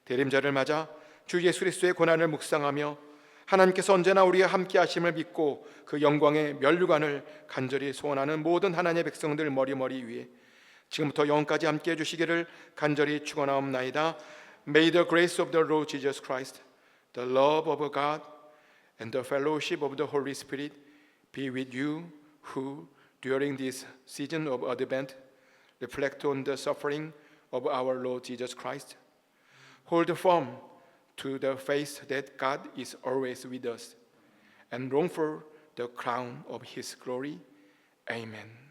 대림절을 맞아 주 예수 그리스도의 고난을 묵상하며 하나님께서 언제나 우리와 함께 하심을 믿고 그 영광의 면류관을 간절히 소원하는 모든 하나님의 백성들 머리 위에 지금부터 영원까지 함께 해주시기를 간절히 축원하옵나이다. May the grace of the Lord Jesus Christ, the love of God, and the fellowship of the Holy Spirit be with you who, during this season of Advent, reflect on the suffering of our Lord Jesus Christ. Hold firm to the faith that God is always with us, and long for the crown of His glory. Amen.